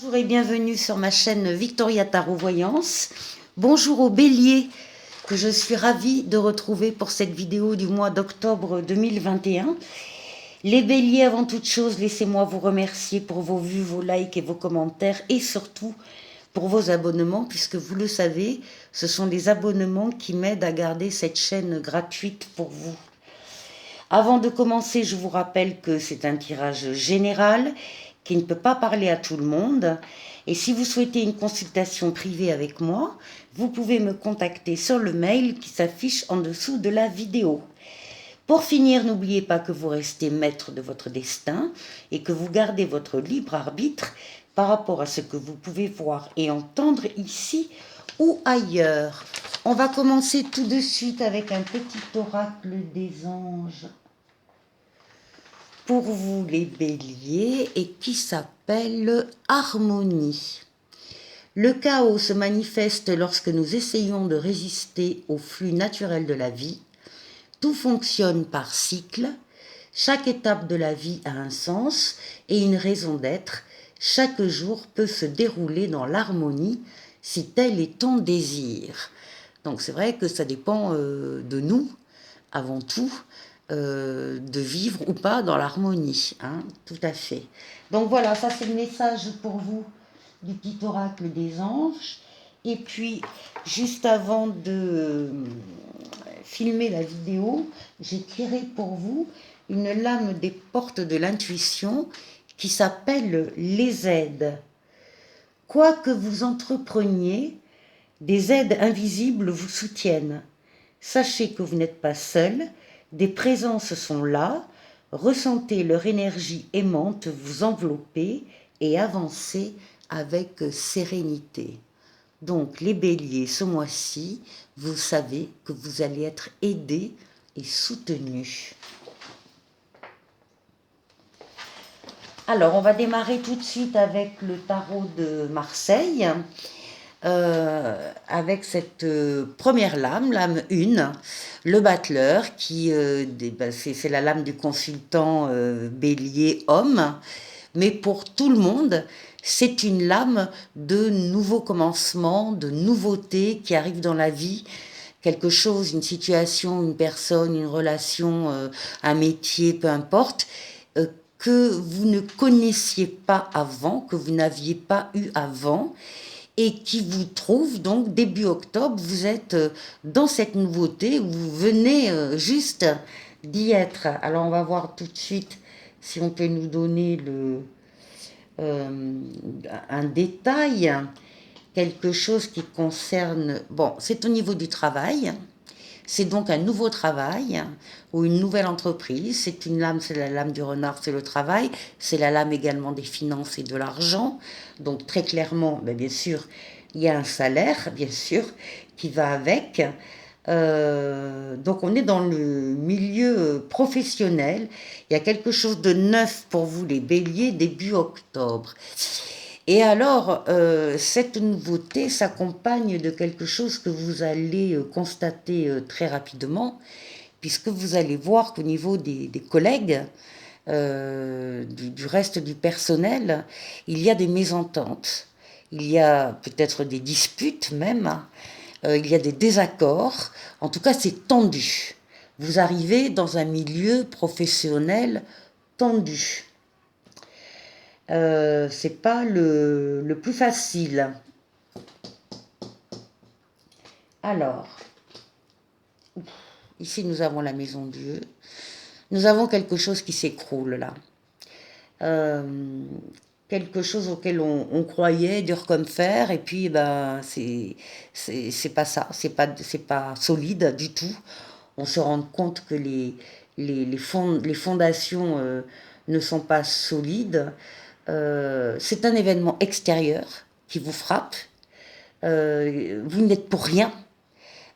Bonjour et bienvenue sur ma chaîne Victoria Tarot Voyance. Bonjour aux béliers que je suis ravie de retrouver pour cette vidéo du mois d'octobre 2021. Les béliers, avant toute chose, laissez-moi vous remercier pour vos vues, vos likes et vos commentaires et surtout pour vos abonnements puisque vous le savez, ce sont les abonnements qui m'aident à garder cette chaîne gratuite pour vous. Avant de commencer, je vous rappelle que c'est un tirage général qui ne peut pas parler à tout le monde. Et si vous souhaitez une consultation privée avec moi, vous pouvez me contacter sur le mail qui s'affiche en dessous de la vidéo. Pour finir, n'oubliez pas que vous restez maître de votre destin et que vous gardez votre libre arbitre par rapport à ce que vous pouvez voir et entendre ici ou ailleurs. On va commencer tout de suite avec un petit oracle des anges pour vous les béliers et qui s'appelle harmonie. Le chaos se manifeste lorsque nous essayons de résister au flux naturel de la vie. Tout fonctionne par cycle. Chaque étape de la vie a un sens et une raison d'être. Chaque jour peut se dérouler dans l'harmonie si tel est ton désir. Donc c'est vrai que ça dépend de nous, avant tout, de vivre ou pas dans l'harmonie, hein, tout à fait. Donc voilà, ça c'est le message pour vous du petit oracle des anges. Et puis, juste avant de filmer la vidéo, j'ai tiré pour vous une lame des portes de l'intuition qui s'appelle les aides. Quoi que vous entrepreniez, des aides invisibles vous soutiennent. Sachez que vous n'êtes pas seul, des présences sont là, ressentez leur énergie aimante vous envelopper et avancez avec sérénité. Donc les béliers, ce mois-ci, vous savez que vous allez être aidés et soutenus. Alors on va démarrer tout de suite avec le tarot de Marseille. Avec cette première lame, lame 1, le battleur, qui c'est la lame du consultant bélier homme, mais pour tout le monde, c'est une lame de nouveaux commencements, de nouveautés qui arrivent dans la vie, quelque chose, une situation, une personne, une relation, un métier, peu importe, que vous ne connaissiez pas avant, que vous n'aviez pas eu avant, et qui vous trouve donc début octobre, vous êtes dans cette nouveauté, vous venez juste d'y être. Alors on va voir tout de suite si on peut nous donner un détail, quelque chose qui concerne... Bon, c'est au niveau du travail, c'est donc un nouveau travail ou une nouvelle entreprise. C'est une lame, c'est la lame du renard, c'est le travail. C'est la lame également des finances et de l'argent. Donc très clairement, bien sûr, il y a un salaire, bien sûr, qui va avec. Donc on est dans le milieu professionnel. Il y a quelque chose de neuf pour vous les béliers début octobre. Et alors, cette nouveauté s'accompagne de quelque chose que vous allez constater très rapidement, puisque vous allez voir qu'au niveau des collègues, du reste du personnel, il y a des mésententes, il y a peut-être des disputes même, il y a des désaccords, en tout cas c'est tendu. Vous arrivez dans un milieu professionnel tendu. C'est pas le plus facile. Alors, ici nous avons la maison Dieu. Nous avons quelque chose qui s'écroule là. Quelque chose auquel on croyait dur comme fer, et puis c'est pas ça, c'est pas solide du tout. On se rend compte que les fondations ne sont pas solides. C'est un événement extérieur qui vous frappe. Vous n'êtes pour rien.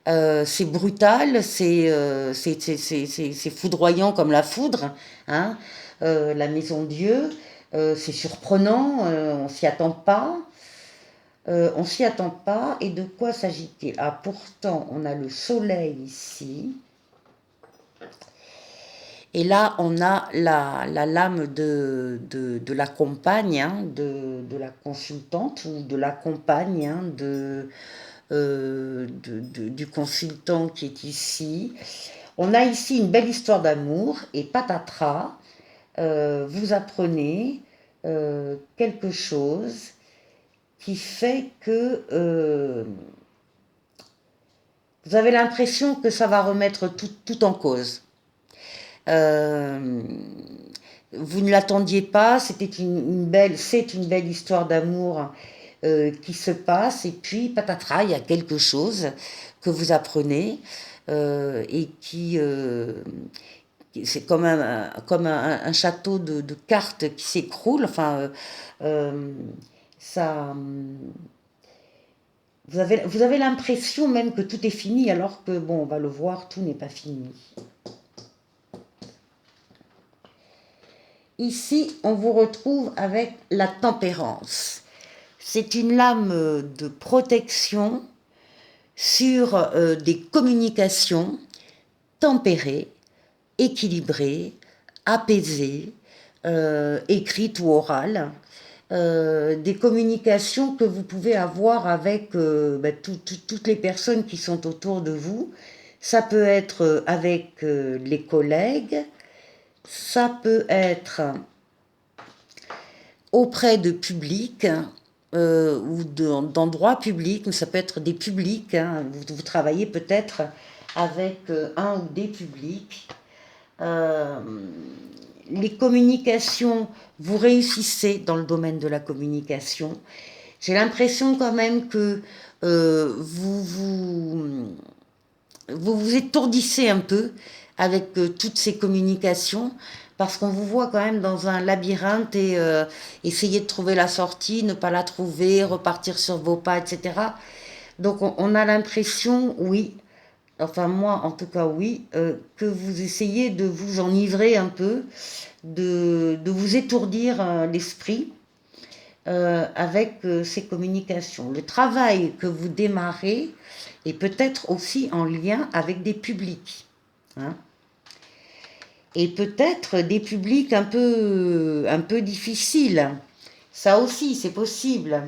C'est brutal, c'est foudroyant comme la foudre, hein, la maison Dieu. C'est surprenant, on s'y attend pas. On s'y attend pas. Et de quoi s'agit-il? Ah, pourtant, on a le soleil ici. Et là, on a la lame de la compagne, hein, de la consultante ou de la compagne hein, du consultant qui est ici. On a ici une belle histoire d'amour et patatras, vous apprenez quelque chose qui fait que vous avez l'impression que ça va remettre tout en cause. Vous ne l'attendiez pas, c'est une belle histoire d'amour qui se passe, et puis patatras, il y a quelque chose que vous apprenez et c'est comme un château de cartes qui s'écroule. Enfin, ça, vous avez l'impression même que tout est fini, alors que, bon, on va le voir, tout n'est pas fini. Ici, on vous retrouve avec la tempérance. C'est une lame de protection sur des communications tempérées, équilibrées, apaisées, écrites ou orales. Des communications que vous pouvez avoir avec toutes les personnes qui sont autour de vous. Ça peut être avec les collègues, ça peut être auprès de publics ou d'endroits publics, mais ça peut être des publics. Hein. Vous travaillez peut-être avec un ou des publics. Les communications, vous réussissez dans le domaine de la communication. J'ai l'impression quand même que vous étourdissez un peu avec toutes ces communications, parce qu'on vous voit quand même dans un labyrinthe et essayer de trouver la sortie, ne pas la trouver, repartir sur vos pas, etc. Donc on a l'impression, oui, enfin moi en tout cas oui, que vous essayez de vous enivrer un peu, de vous étourdir l'esprit avec ces communications. Le travail que vous démarrez est peut-être aussi en lien avec des publics. Hein, et peut-être des publics un peu difficiles. Ça aussi, c'est possible.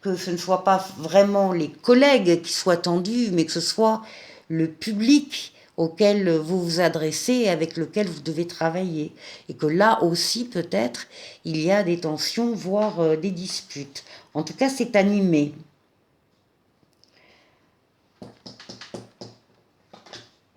Que ce ne soit pas vraiment les collègues qui soient tendus, mais que ce soit le public auquel vous vous adressez et avec lequel vous devez travailler. Et que là aussi, peut-être, il y a des tensions, voire des disputes. En tout cas, c'est animé.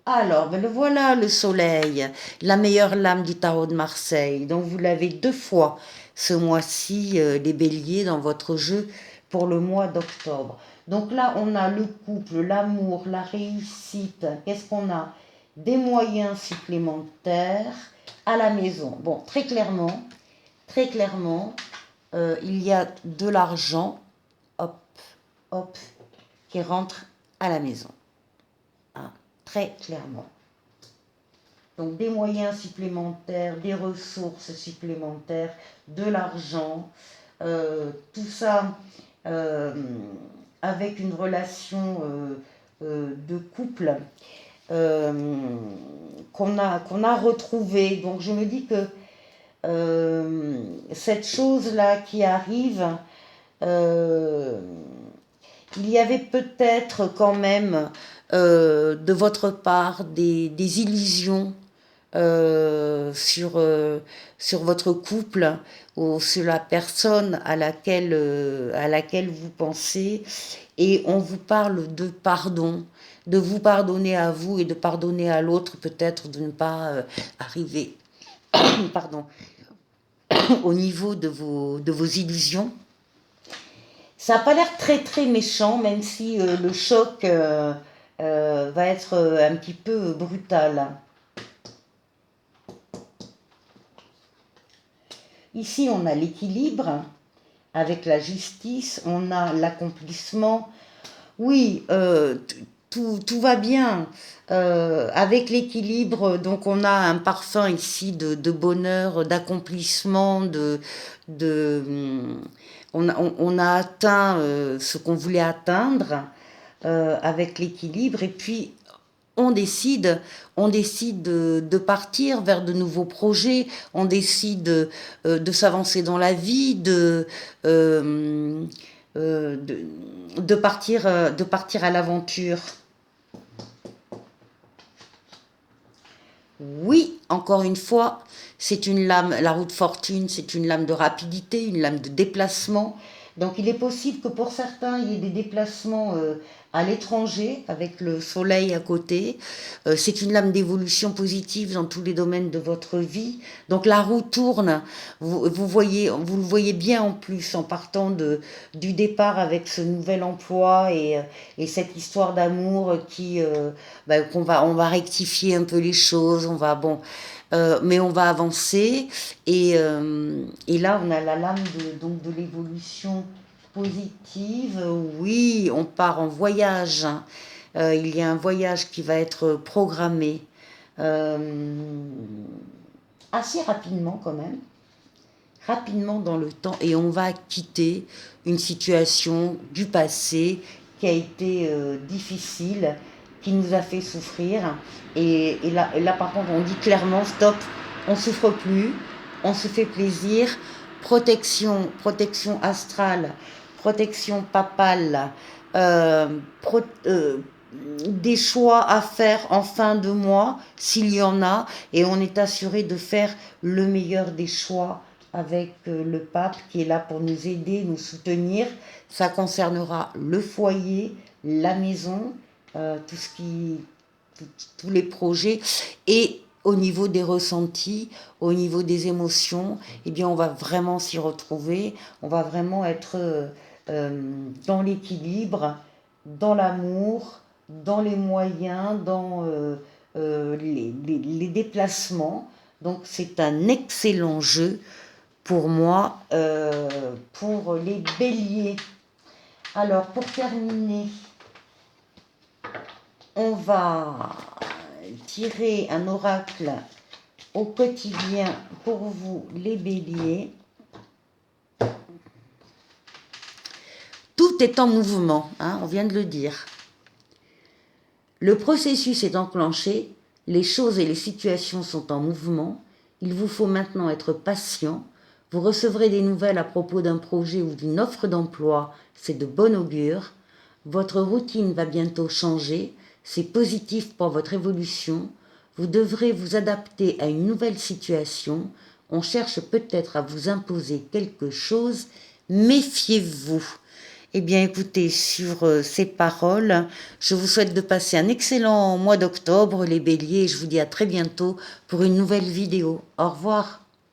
Alors, ben le voilà le soleil, la meilleure lame du tarot de Marseille. Donc vous l'avez 2 fois ce mois-ci, les béliers, dans votre jeu pour le mois d'octobre. Donc là, on a le couple, l'amour, la réussite. Qu'est-ce qu'on a? Des moyens supplémentaires à la maison. Bon, très clairement, il y a de l'argent, hop, hop, qui rentre à la maison. Hein, très clairement. Donc des moyens supplémentaires, des ressources supplémentaires, de l'argent, tout ça avec une relation de couple qu'on a retrouvée. Donc je me dis que cette chose-là qui arrive, il y avait peut-être quand même de votre part des illusions sur votre couple ou sur la personne à laquelle vous pensez, et on vous parle de pardon, de vous pardonner à vous et de pardonner à l'autre, peut-être de ne pas arriver pardon, au niveau de vos illusions. Ça n'a pas l'air très très méchant, même si le choc va être un petit peu brutal. Ici, on a l'équilibre avec la justice, on a l'accomplissement. Oui, tout va bien. Avec l'équilibre, donc on a un parfum ici de bonheur, d'accomplissement, on a atteint ce qu'on voulait atteindre avec l'équilibre. Et puis, on décide de partir vers de nouveaux projets, on décide de s'avancer dans la vie, de partir à l'aventure. Oui, encore une fois, c'est une lame, la roue de fortune, c'est une lame de rapidité, une lame de déplacement. Donc il est possible que pour certains, il y ait des déplacements à l'étranger, avec le soleil à côté. C'est une lame d'évolution positive dans tous les domaines de votre vie. Donc la roue tourne, vous le voyez bien en plus en partant du départ avec ce nouvel emploi et cette histoire d'amour on va rectifier un peu les choses, mais on va avancer et là on a la lame de l'évolution positive. Oui, on part en voyage. Il y a un voyage qui va être programmé euh, assez rapidement quand même, rapidement dans le temps, et on va quitter une situation du passé qui a été difficile, qui nous a fait souffrir. Et là, par contre, on dit clairement, stop, on souffre plus, on se fait plaisir. Protection astrale, protection papale, euh, pro- euh, des choix à faire en fin de mois, s'il y en a, et on est assuré de faire le meilleur des choix avec le pape qui est là pour nous aider, nous soutenir. Ça concernera le foyer, la maison, tout ce qui, tous les projets, et au niveau des ressentis, au niveau des émotions, eh bien on va vraiment s'y retrouver, on va vraiment être dans l'équilibre, dans l'amour, dans les moyens, dans les déplacements. Donc c'est un excellent jeu pour moi, pour les béliers. Alors pour terminer, on va tirer un oracle au quotidien pour vous les béliers. Tout est en mouvement, hein, on vient de le dire. Le processus est enclenché, les choses et les situations sont en mouvement. Il vous faut maintenant être patient. Vous recevrez des nouvelles à propos d'un projet ou d'une offre d'emploi, c'est de bon augure. Votre routine va bientôt changer, c'est positif pour votre évolution. Vous devrez vous adapter à une nouvelle situation. On cherche peut-être à vous imposer quelque chose. Méfiez-vous. Eh bien, écoutez, sur ces paroles, je vous souhaite de passer un excellent mois d'octobre, les béliers, et je vous dis à très bientôt pour une nouvelle vidéo. Au revoir.